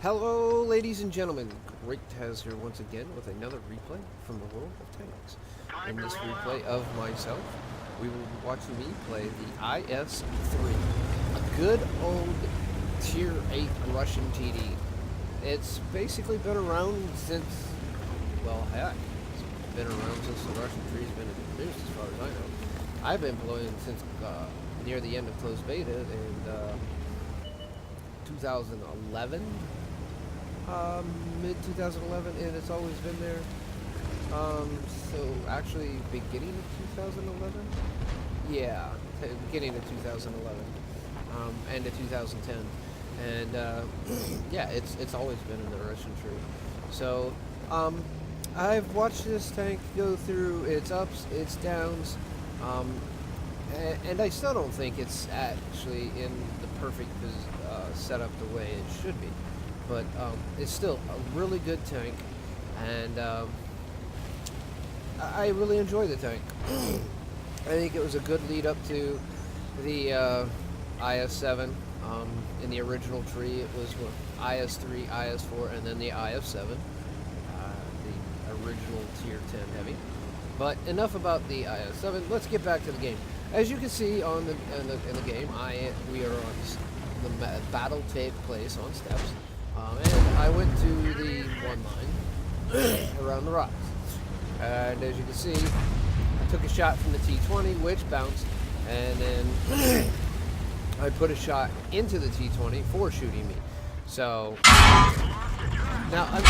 Hello, ladies and gentlemen. GreatTaz here once again with another replay from the world of tanks. In this replay of myself, we will be watching me play the IS-3, a good old Tier 8 Russian TD. It's basically been around since, well, heck, it's been around since the Russian tree's been introduced, as far as I know. I've been playing since near the end of closed beta in 2011. Mid 2011, and it's always been there. So actually, beginning of 2011. Yeah, beginning of 2011, end of 2010, and yeah, it's always been in the Russian tree. So, I've watched this tank go through its ups, its downs, and I still don't think it's actually in the perfect setup the way it should be. But it's still a really good tank, and I really enjoy the tank. I think it was a good lead up to the IS-7. In the original tree, it was IS-3, IS-4, and then the IS-7, the original Tier 10 heavy. But enough about the IS-7. Let's get back to the game. As you can see on in the game, we are on the battle take place on steps. And I went to the one line around the rocks. And as you can see, I took a shot from the T-20, which bounced, and then I put a shot into the T-20 for shooting me. So, now I'm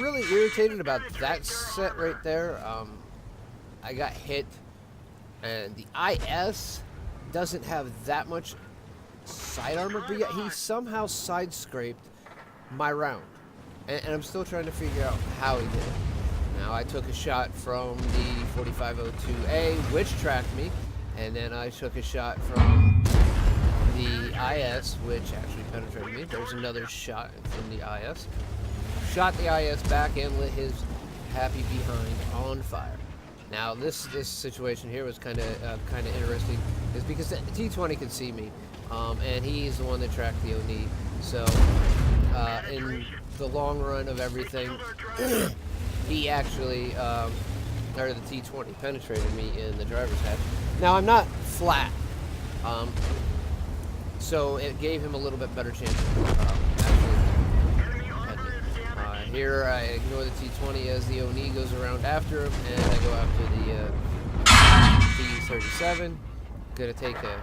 really irritated about that set right there. I got hit, and the IS doesn't have that much side armor, but yet he somehow side-scraped my round, and I'm still trying to figure out how he did it. Now, I took a shot from the 4502A, which tracked me, and then I took a shot from the IS, which actually penetrated me. There's another shot from the IS. Shot the IS back and lit his happy behind on fire. Now, this situation here was kind of interesting, is because the T-20 could see me, and he's the one that tracked the ONI. So, in the long run of everything, he actually, or the T-20 penetrated me in the driver's hatch. Now, I'm not flat, so it gave him a little bit better chance of actually. Here, I ignore the T-20 as the ONI goes around after him, and I go after the T-37. Gonna take a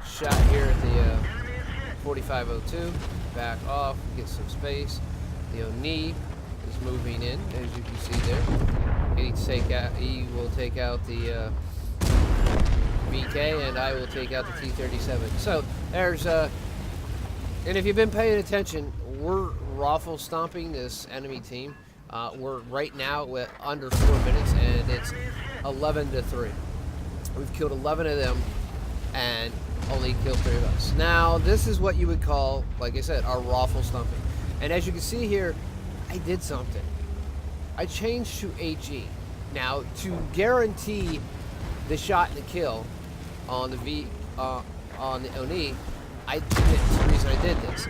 shot here at the 4502. Back off, get some space. The ONI is moving in, as you can see there. He will take out the BK, and I will take out the T-37. So there's and if you've been paying attention, we're raffle stomping this enemy team. We're right now with under 4 minutes, and it's 11-3. We've killed 11 of them, and only killed 3 of us. Now, this is what you would call, like I said, our raffle stomping. And as you can see here, I did something. I changed to HE. Now, to guarantee the shot and the kill on the on the ONI, the reason I did this.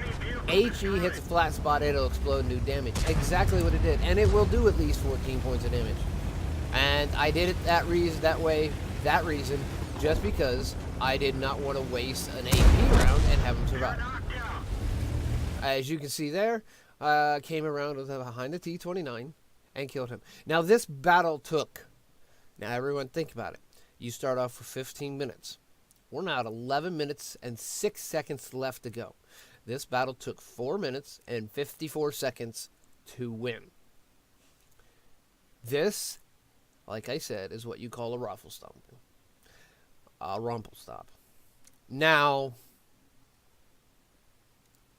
HE hits a flat spot, it'll explode and do damage. Exactly what it did. And it will do at least 14 points of damage. And I did it that reason, just because I did not want to waste an AP round and have him survive. As you can see there, came around with behind the T-29 and killed him. Now this battle took, now everyone think about it, you start off with 15 minutes. We're now at 11 minutes and 6 seconds left to go. This battle took 4 minutes and 54 seconds to win. This, like I said, is what you call a raffle stomp. Rumble stop. Now,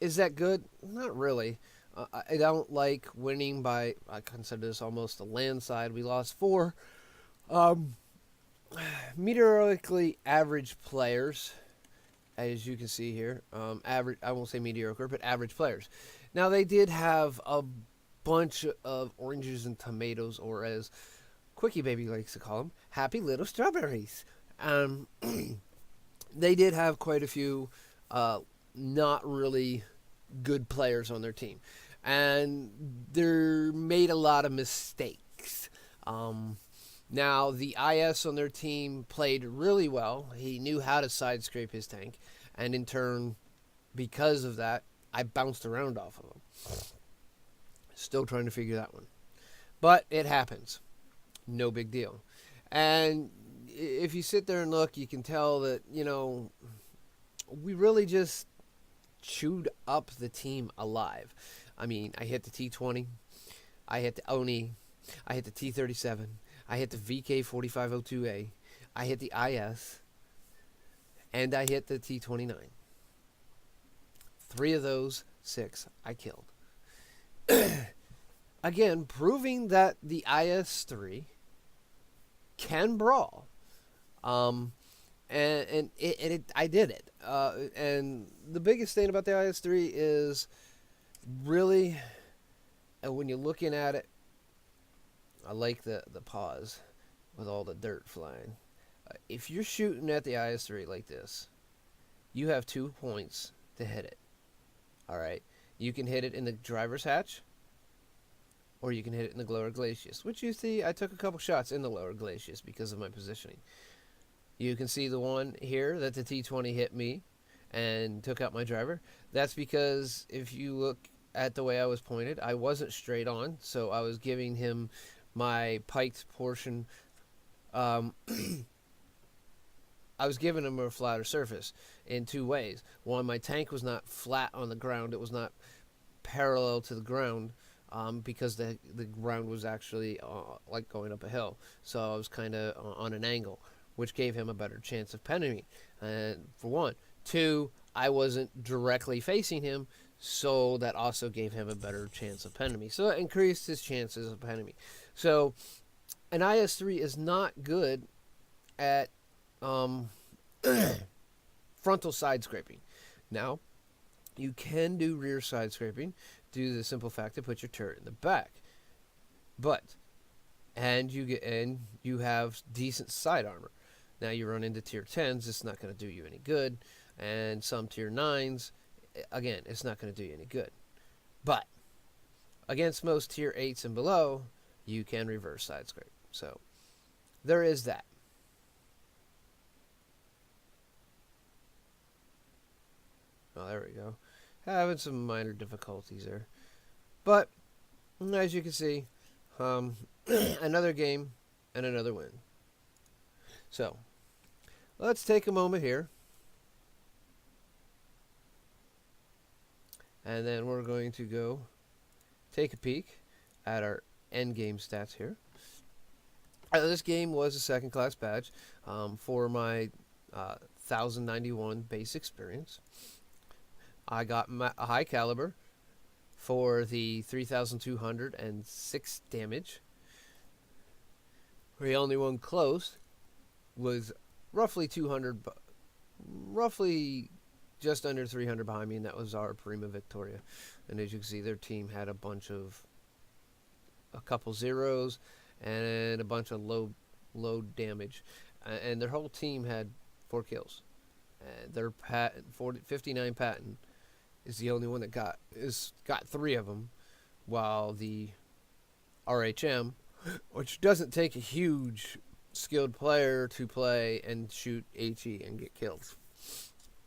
is that good? Not really. I don't like winning by, I consider this almost a landslide. We lost 4 meteorically average players, as you can see here. Average, I won't say mediocre, but average players. Now, they did have a bunch of oranges and tomatoes, or as Quickie Baby likes to call them, happy little strawberries. They did have quite a few not really good players on their team, and they made a lot of mistakes. Now, the IS on their team played really well. He knew how to side scrape his tank, and in turn, because of that, I bounced around off of him. Still trying to figure that one. But it happens. No big deal. And if you sit there and look, you can tell that, we really just chewed up the team alive. I mean, I hit the T-20, I hit the ONI, I hit the T-37, I hit the VK-4502A, I hit the IS, and I hit the T-29. 3 of those 6 I killed. Again, proving that the IS-3 can brawl. And I did it. And the biggest thing about the IS-3 is really, when you're looking at it, I like the pause with all the dirt flying. If you're shooting at the IS-3 like this, you have 2 points to hit it. All right, you can hit it in the driver's hatch, or you can hit it in the lower glacis, which you see I took a couple shots in the lower glacis because of my positioning. You can see the one here that the T-20 hit me and took out my driver. That's because if you look at the way I was pointed, I wasn't straight on, so I was giving him my piked portion. I was giving him a flatter surface in 2 ways. One, my tank was not flat on the ground. It was not parallel to the ground because the ground was actually like going up a hill. So I was kind of on an angle, which gave him a better chance of penning me. And for 1. 2, I wasn't directly facing him, so that also gave him a better chance of penning me. So it increased his chances of penning me. So an IS-3 is not good at frontal side scraping. Now, you can do rear side scraping due to the simple fact to put your turret in the back. And you have decent side armor. Now you run into tier 10s, it's not going to do you any good. And some tier 9s, again, it's not going to do you any good. But against most tier 8s and below, you can reverse side scrape. So there is that. Oh, there we go. Having some minor difficulties there. But, as you can see, another game and another win. So, let's take a moment here. And then we're going to go take a peek at our end game stats here. This game was a second class badge for my 1091 base experience. I got a high caliber for the 3,206 damage. The only one close was roughly 200, roughly just under 300 behind me, and that was our Prima Victoria. And as you can see, their team had a couple zeros and a bunch of low damage, and their whole team had 4 kills. And their 59 patent is the only one that got 3 of them, while the RHM, which doesn't take a huge skilled player to play and shoot HE and get kills.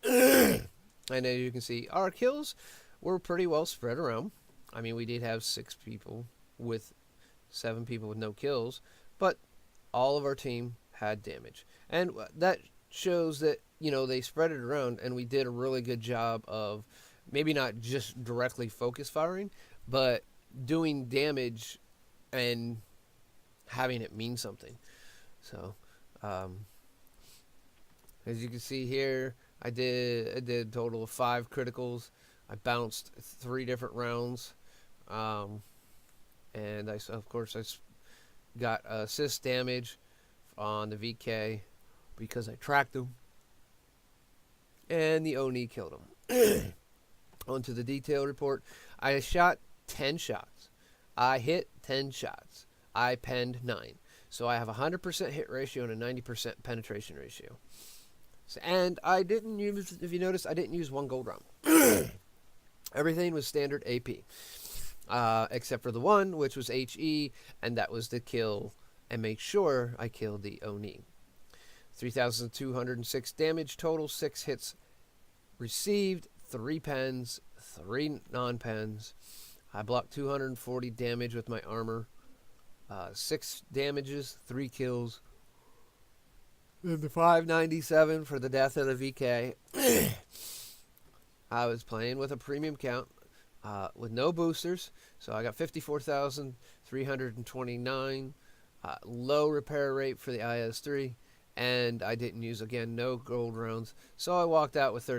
And as you can see, our kills were pretty well spread around. I mean, we did have 6 people with 7 people with no kills, but all of our team had damage. And that shows that, they spread it around, and we did a really good job of maybe not just directly focus firing, but doing damage and having it mean something. So, as you can see here, I did a total of 5 criticals. I bounced 3 different rounds, and I got assist damage on the VK because I tracked him, and the ONI killed him. Onto the detail report. I shot 10 shots. I hit 10 shots. I penned 9. So I have a 100% hit ratio and a 90% penetration ratio. So, and I didn't use, if you notice, I didn't use 1 gold round. Everything was standard AP, except for the one, which was HE, and that was to kill and make sure I killed the Oni. 3,206 damage total, 6 hits received, 3 pens, 3 non-pens. I blocked 240 damage with my armor, 6 damages, 3 kills. And the 597 for the death of the VK. I was playing with a premium count with no boosters, so I got 54,329. Low repair rate for the IS-3, and I didn't use, again, no gold rounds, so I walked out with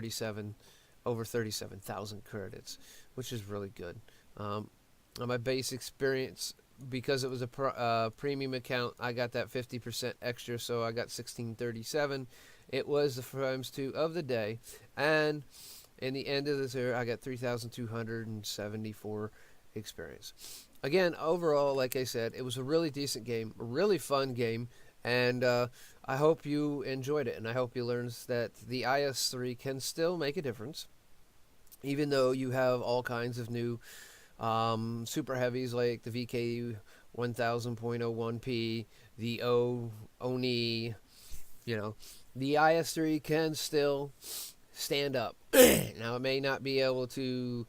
over 37,000 credits, which is really good. On my base experience, because it was a premium account, I got that 50% extra, so I got 1637. It was the ×2 of the day, and in the end of this year, I got 3,274 experience. Again, overall, like I said, it was a really decent game, a really fun game, and I hope you enjoyed it, and I hope you learned that the IS-3 can still make a difference, even though you have all kinds of new super heavies like the VK 1000.01p, the Oni, the IS-3 can still stand up. Now, it may not be able to